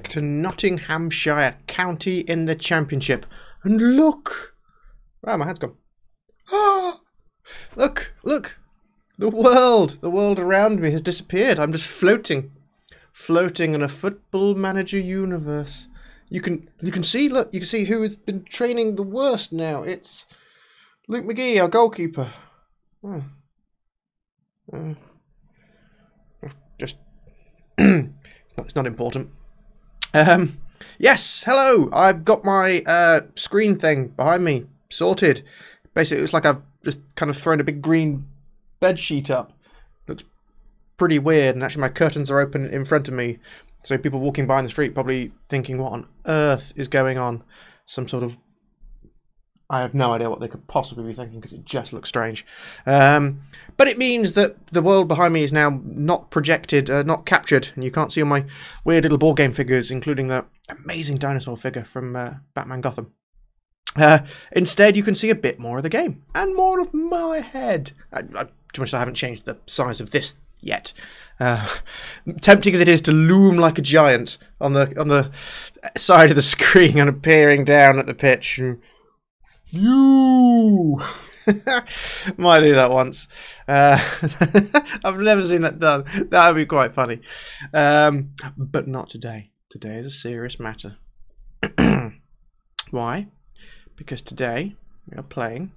back to Nottinghamshire County in the Championship. And look! Wow, my hand's gone. Ah! Look! Look! The world around me has disappeared. I'm just floating in a Football Manager universe. You can see, look, you can see who has been training the worst now. It's Luke McGee, our goalkeeper. Oh. Just it's not important. Yes, hello. I've got my screen thing behind me sorted. Basically, it's like I've just kind of thrown a big green bed sheet up. Looks pretty weird, and actually my curtains are open in front of me, so people walking by in the street probably thinking, what on earth is going on? Some sort of... I have no idea what they could possibly be thinking, because it just looks strange. But it means that the world behind me is now not projected, not captured, and you can't see all my weird little board game figures, including the amazing dinosaur figure from Batman Gotham. Instead, you can see a bit more of the game, and more of my head. Too much I haven't changed the size of this yet. Tempting as it is to loom like a giant on the side of the screen and peering down at the pitch. You might do that once. I've never seen that done. That would be quite funny. But not today. Today is a serious matter. Why? Because today we are playing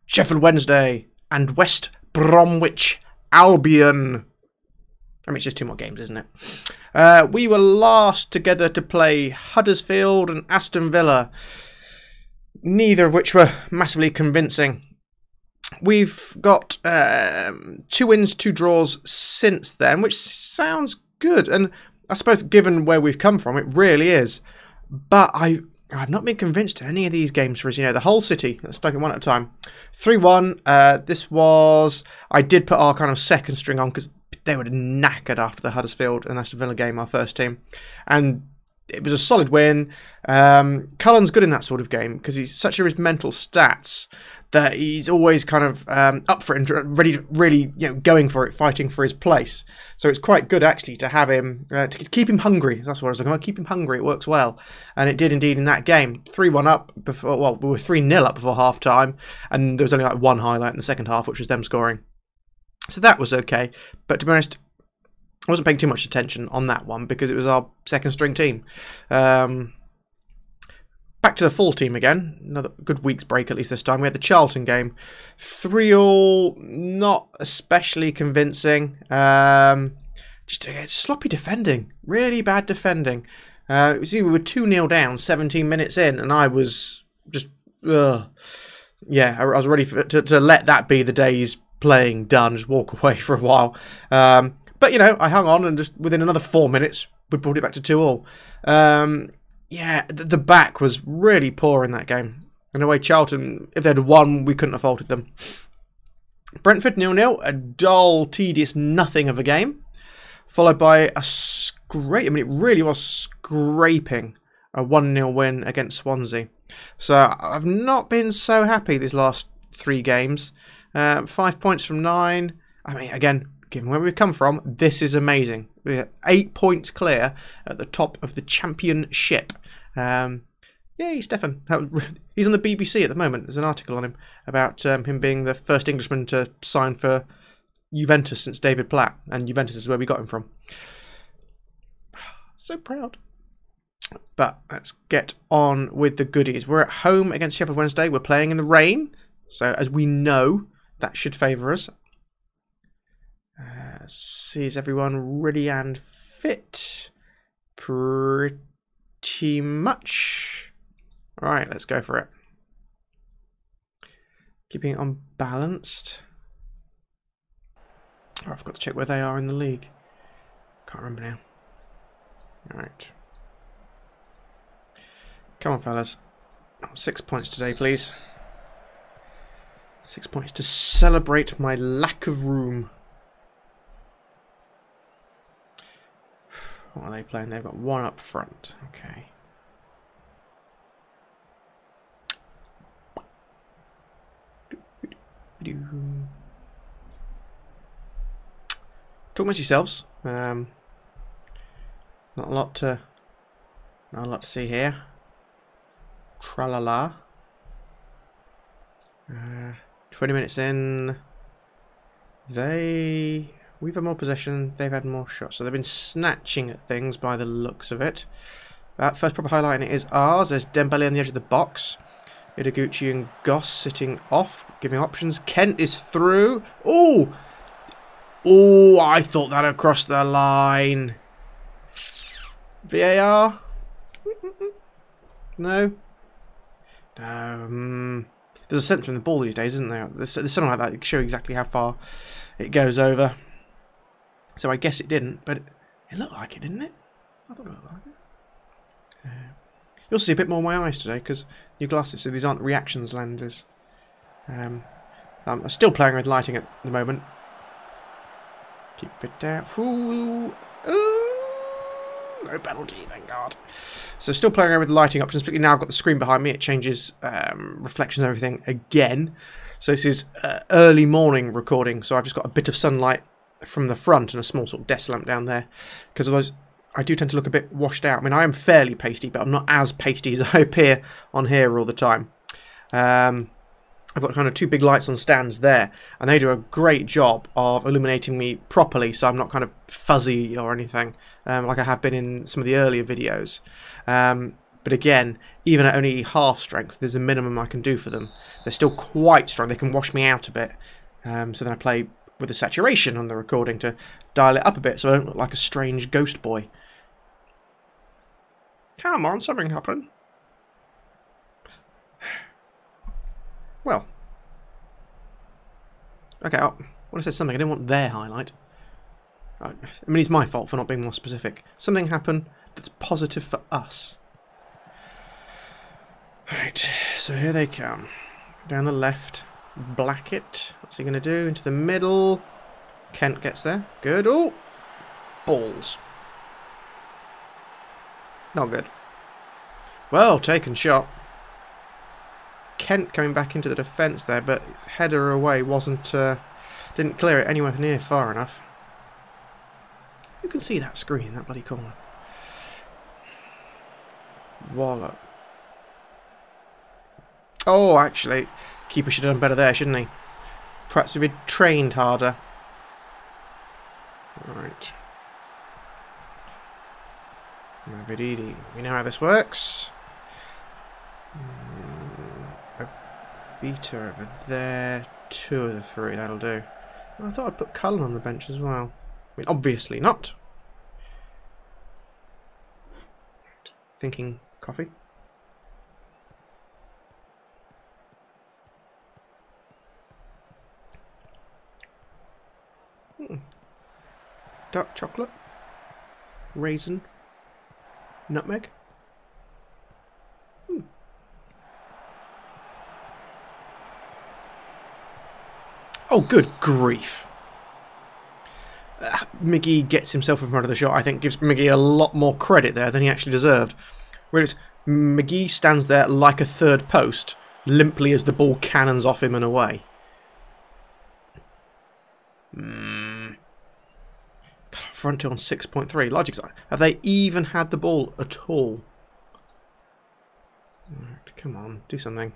Sheffield Wednesday and West Bromwich Albion. I mean, it's just 2 more games, isn't it? We were last together to play Huddersfield and Aston Villa, neither of which were massively convincing. We've got 2 wins, 2 draws since then, which sounds good. And I suppose given where we've come from, it really is. But I've not been convinced any of these games for us. You know, the whole city. Let's take it one at a time. 3-1. This was... I did put our kind of second string on because they were knackered after the Huddersfield and Aston Villa game, our first team. And it was a solid win. Cullen's good in that sort of game because he's such his mental stats that he's always kind of up for it and ready to really, you know, going for it, fighting for his place. So it's quite good actually to have him, to keep him hungry. That's what I was looking for. Keep him hungry. It works well. And it did indeed in that game. 3-1 up before, well, we were 3-0 up before half time. And there was only like one highlight in the second half, which was them scoring. So that was okay. But to be honest, I wasn't paying too much attention on that one because it was our second string team. Back to the full team again. Another good week's break at least this time. We had the Charlton game. 3-3, not especially convincing. Just sloppy defending. Really bad defending. We were 2-0 down 17 minutes in and I was just... yeah, I was ready to let that be the day's playing done, just walk away for a while. But, you know, I hung on and just within another 4 minutes, we brought it back to 2-2. Yeah, the back was really poor in that game. In a way, Charlton, if they'd won, we couldn't have faulted them. Brentford 0-0, a dull, tedious nothing of a game. Followed by a scrape, I mean, it really was scraping a 1-0 win against Swansea. So I've not been so happy these last 3 games. 5 points from 9. I mean, again, given where we've come from, this is amazing. We're 8 points clear at the top of the championship. Yay, Stefan. He's on the BBC at the moment. There's an article on him about him being the first Englishman to sign for Juventus since David Platt. And Juventus is where we got him from. So proud. But let's get on with the goodies. We're at home against Sheffield Wednesday. We're playing in the rain. So as we know, that should favour us. See, is everyone ready and fit? Pretty much. Alright, let's go for it. Keeping it unbalanced. Oh, I forgot to check where they are in the league. Can't remember now. Alright. Come on, fellas. 6 points today, please. 6 points to celebrate my lack of room. What are they playing? They've got 1 up front. Okay. Talk amongst yourselves. Not a lot to see here. Tra-la-la. 20 minutes in. We've had more possession. They've had more shots. So they've been snatching at things by the looks of it. First proper highlight in it is ours. There's Dembele on the edge of the box. Ideguchi and Goss sitting off, giving options. Kent is through. Oh! Oh, I thought that had crossed the line. VAR? No? No. There's a sense from the ball these days, isn't there? There's something like that that show exactly how far it goes over. So I guess it didn't, but it looked like it, didn't it? I thought it looked like it. You'll see a bit more of my eyes today because new glasses, so these aren't reactions lenses. I'm still playing with lighting at the moment. Keep it down. Ooh. No penalty, thank God. So still playing around with the lighting options, particularly now I've got the screen behind me. It changes reflections and everything again. So this is early morning recording, so I've just got a bit of sunlight from the front and a small sort of desk lamp down there, because otherwise I do tend to look a bit washed out. I mean, I am fairly pasty, but I'm not as pasty as I appear on here all the time. I've got kind of two big lights on stands there, and they do a great job of illuminating me properly, so I'm not kind of fuzzy or anything, like I have been in some of the earlier videos. But again, even at only half strength, there's a minimum I can do for them. They're still quite strong. They can wash me out a bit. So then I play with the saturation on the recording to dial it up a bit so I don't look like a strange ghost boy. Come on, something happened. Well. Okay, when I said something, I didn't want their highlight. I mean, it's my fault for not being more specific. Something happened that's positive for us. Right, so here they come. Down the left. Blackett. What's he going to do? Into the middle. Kent gets there. Good. Oh! Balls. Not good. Well taken shot. Kent coming back into the defence there, but header away wasn't... didn't clear it anywhere near far enough. You can see that screen in that bloody corner. Wallop. Oh, actually, keeper should have done better there, shouldn't he? Perhaps if he'd trained harder. Right. We know how this works. A beater over there. 2 of the 3, that'll do. I thought I'd put Cullen on the bench as well. I mean, obviously not. Thinking coffee. Dark chocolate. Raisin. Nutmeg. Oh, good grief. Miggy gets himself in front of the shot. I think gives Miggy a lot more credit there than he actually deserved. Whereas Miggy stands there like a third post, limply as the ball cannons off him and away. Front two on 6.3. Logic's, have they even had the ball at all? Right, come on, do something.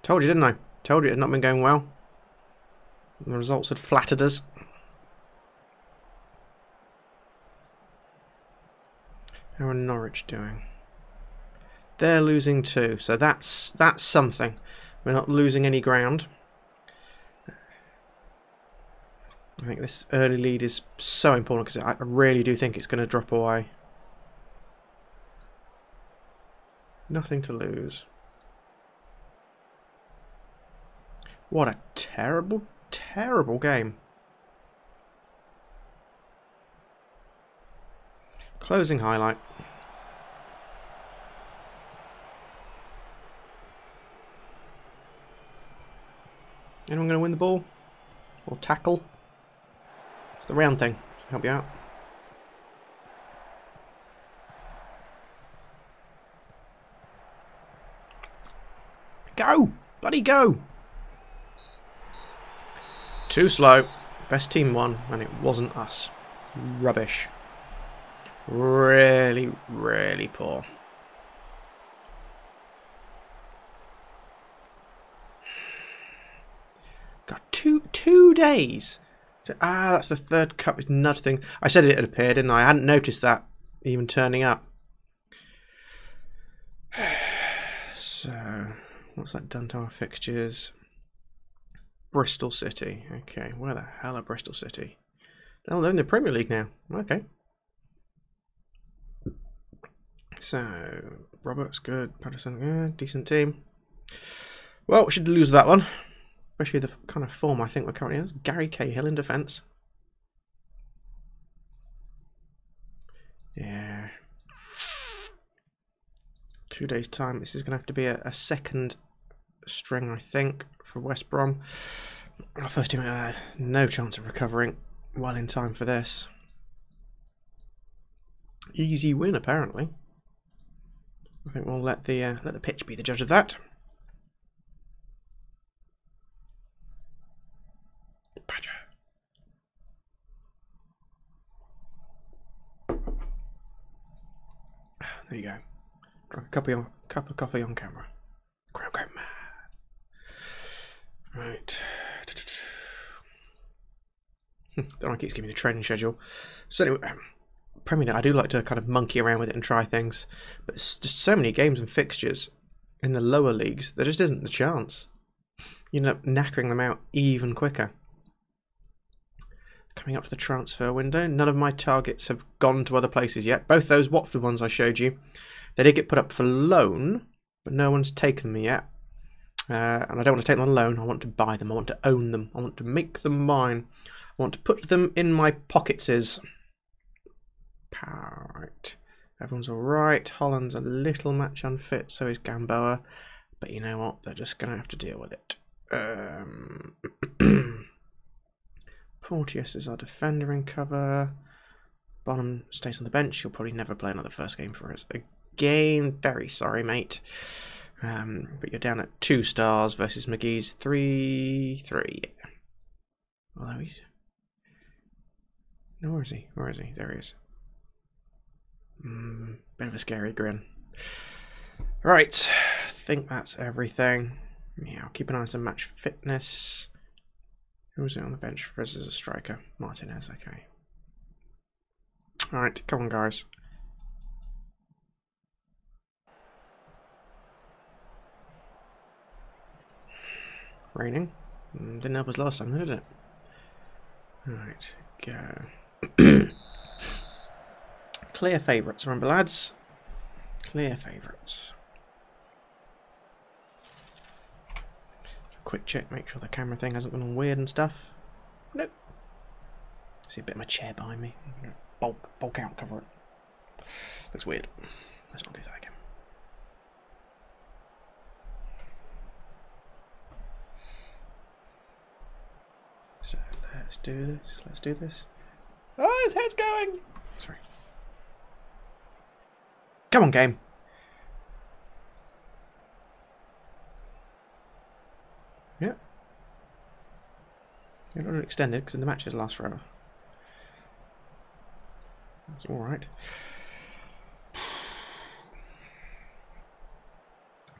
Told you, didn't I? Told you it had not been going well. The results had flattered us. How are Norwich doing? They're losing too, so that's something. We're not losing any ground. I think this early lead is so important because I really do think it's going to drop away. Nothing to lose. What a terrible, terrible game. Closing highlight. Anyone going to win the ball? Or tackle? It's the round thing. Help you out. Go! Bloody go! Too slow. Best team won, and it wasn't us. Rubbish. Really, really poor. Got two days. That's the third cup. It's nudge thing. I said it had appeared, didn't I? I hadn't noticed that even turning up. So, what's that done to our fixtures? Bristol City. Okay, where the hell are Bristol City? Oh, they're in the Premier League now. Okay. So, Roberts, good. Patterson, good. Decent team. Well, we should lose that one. Especially the kind of form I think we're currently in. Gary Cahill in defence. Yeah. 2 days' time. This is going to have to be a second string, I think, for West Brom. Our first team, no chance of recovering well in time for this. Easy win, apparently. I think we'll let the pitch be the judge of that. Badger. There you go. Drunk a cup of coffee on camera. Crowd go mad. Right. Don't want to keep giving me the training schedule. So anyway, Premier League, I do like to kind of monkey around with it and try things, but there's just so many games and fixtures in the lower leagues, there just isn't the chance. You end up knackering them out even quicker. Coming up to the transfer window, none of my targets have gone to other places yet. Both those Watford ones I showed you, they did get put up for loan, but no one's taken them yet. And I don't want to take them on loan, I want to buy them, I want to own them, I want to make them mine. I want to put them in my pockets. Right. Everyone's alright. Holland's a little match unfit, so is Gamboa. But you know what? They're just going to have to deal with it. Porteous is our defender in cover. Bonham stays on the bench. He'll probably never play another first game for us again. Very sorry, mate. But you're down at 2 stars versus McGee's 3-3. Although he's... No, where is he? Where is he? There he is. Bit of a scary grin. Right, I think that's everything. Yeah, I'll keep an eye on some match fitness. Who was it on the bench for us as a striker? Martinez, okay. Alright, come on, guys. Raining. Didn't help us last time, did it? Alright, go. Clear favourites, remember, lads? Clear favourites. Quick check, make sure the camera thing hasn't gone all weird and stuff. Nope. See a bit of my chair behind me. Bulk out, cover it. Looks weird. Let's not do that again. So let's do this. Let's do this. Oh, his head's going! Sorry. Come on, game. Yeah. You're not extended because the matches last forever. That's alright.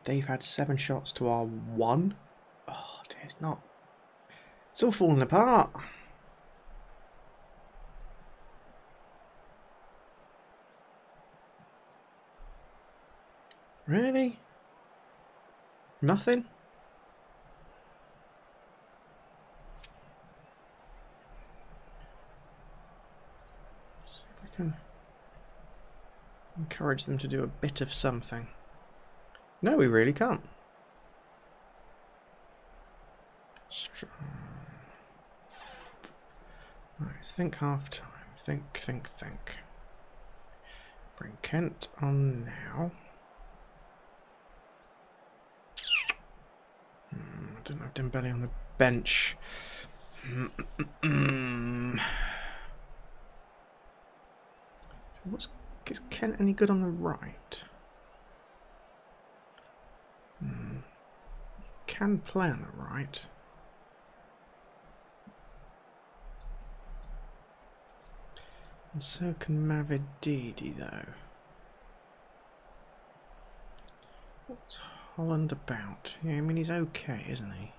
They've had 7 shots to our 1. Oh dear, it's not. It's all falling apart. Really? Nothing? See if I can encourage them to do a bit of something. No, we really can't. Right, think half time. Think. Bring Kent on now. I don't have Dembele on the bench. Is Kent any good on the right? Can play on the right. And so can Mavididi, though. What's Holland about? Yeah, I mean, he's okay, isn't he?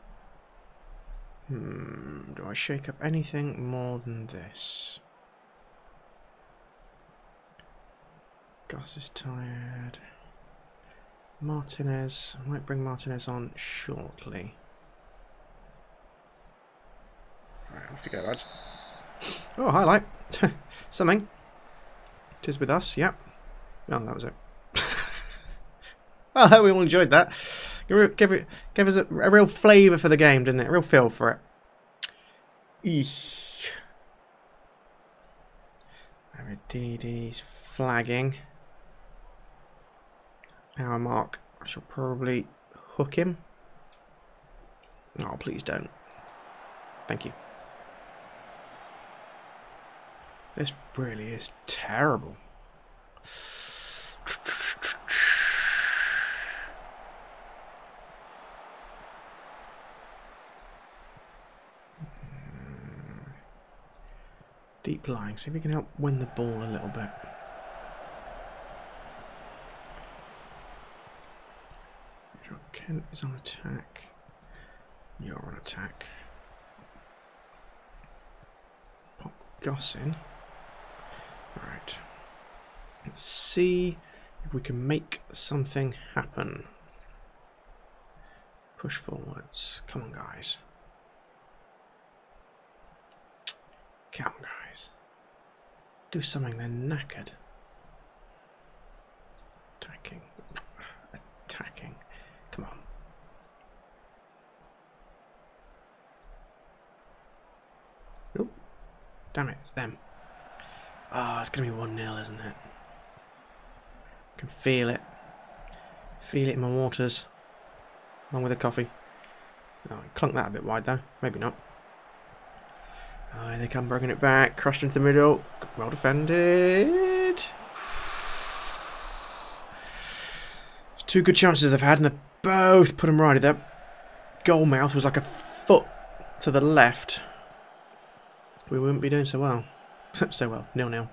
Do I shake up anything more than this? Goss is tired. Martinez. I might bring Martinez on shortly. Right, off you go, lads. Oh, highlight. Something. It is with us, yep. Oh, that was it. Well, we all enjoyed that. Gave us a real flavour for the game, didn't it? A real feel for it. Eesh. Marididi's flagging. Our mark. I shall probably hook him. Oh, please don't. Thank you. This really is terrible. Deep lying. See if we can help win the ball a little bit. Kent is on attack. You're on attack. Pop Goss in. Right. Let's see if we can make something happen. Push forwards. Come on, guys. Come on, guys. Do something, they're knackered. Attacking. Attacking. Come on. Oh, damn it, it's them. Ah, oh, it's going to be 1-0, isn't it? I can feel it. Feel it in my waters. Along with the coffee. Oh, I clunked that a bit wide, though. Maybe not. Oh, here they come, bringing it back. Crushed into the middle. Well defended. Two good chances they've had, and they both put them right. That goal mouth was like a foot to the left. We wouldn't be doing so well. So well, 0-0.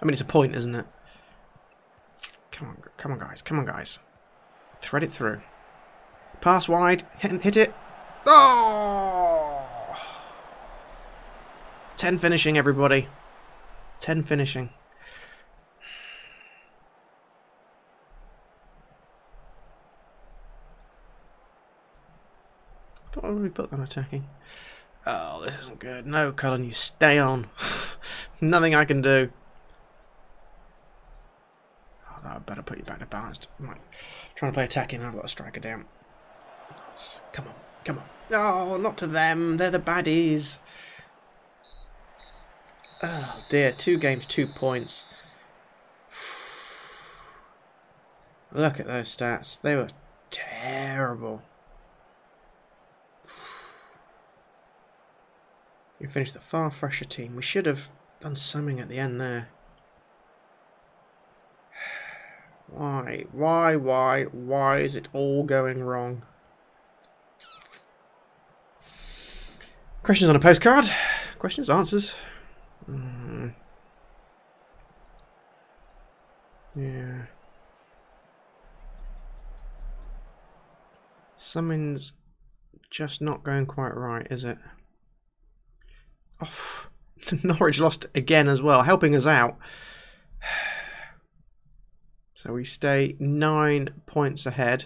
I mean, it's a point, isn't it? Come on, guys. Come on, guys. Thread it through. Pass wide. Hit it. Oh! 10 finishing, everybody. 10 finishing. I thought I already put on attacking. Oh, this isn't good. No, Cullen, you stay on. Nothing I can do. Oh, that would better put you back to balanced. Right. Trying to play attacking, I've got a striker down. Come on, come on. Oh, not to them. They're the baddies. Oh dear, 2 games, 2 points. Look at those stats. They were terrible. We finished the far fresher team. We should have done something at the end there. Why is it all going wrong? Questions on a postcard. Questions, answers. Yeah. Something's just not going quite right, is it? Oh, Norwich lost again as well, helping us out. So we stay 9 points ahead.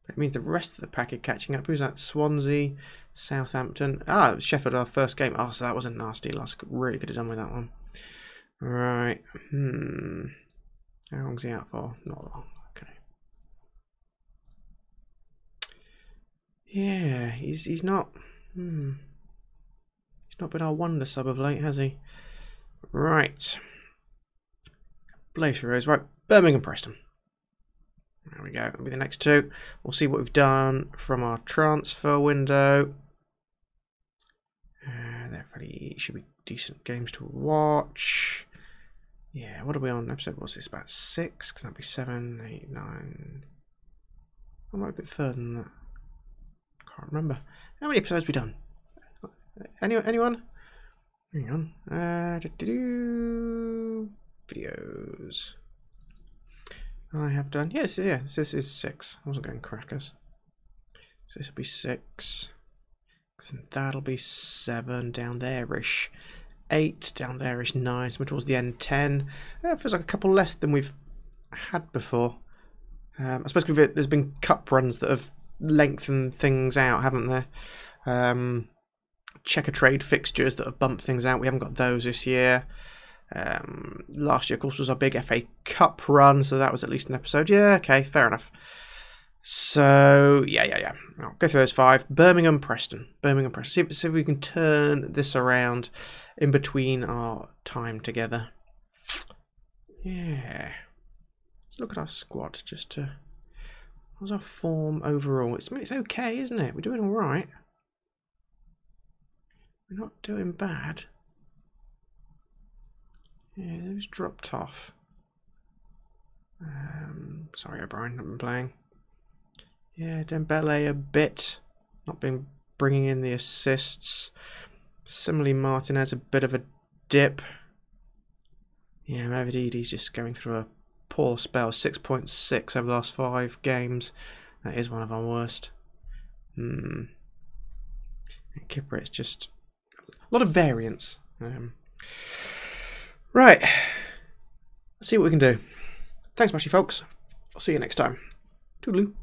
That means the rest of the pack are catching up. Who's that? Swansea, Southampton. Ah, Sheffield, our first game. Oh, so that was a nasty loss. Really could have done with that one. Right. How long's he out for? Not long. Okay. Yeah, he's not. He's not been our wonder sub of late, has he? Right. Blaze Rose. Right. Birmingham, Preston. There we go. That'll be the next 2. We'll see what we've done from our transfer window. That really should be decent games to watch. Yeah, what are we on? Episode, what's this? About 6? Because that'd be 7, 8, 9. I might be a bit further than that. Can't remember. How many episodes have we done? Anyone? Hang on. Videos. I have done. Yes, yes, this is 6. I wasn't going crackers. So this will be 6. And that'll be 7 down there-ish. 8 down there-ish. 9. So towards the end, 10. It feels like a couple less than we've had before. I suppose there's been cup runs that have lengthened things out, haven't there? Checker trade fixtures that have bumped things out. We haven't got those this year. Last year, of course, was our big FA Cup run, so that was at least an episode. Yeah, okay, fair enough. So, yeah. I'll go through those 5. Birmingham, Preston. See if we can turn this around in between our time together. Yeah. Let's look at our squad just to... How's our form overall? It's okay, isn't it? We're doing all right. We're not doing bad. Yeah, those dropped off. Sorry, O'Brien, I've been playing. Yeah, Dembele a bit. Not been bringing in the assists. Similarly, Martinez a bit of a dip. Yeah, Mavridi's just going through a poor spell. 6.6 over the last 5 games. That is one of our worst. Kipper, it's just a lot of variance. Right. Let's see what we can do. Thanks much, you folks. I'll see you next time. Toodaloo.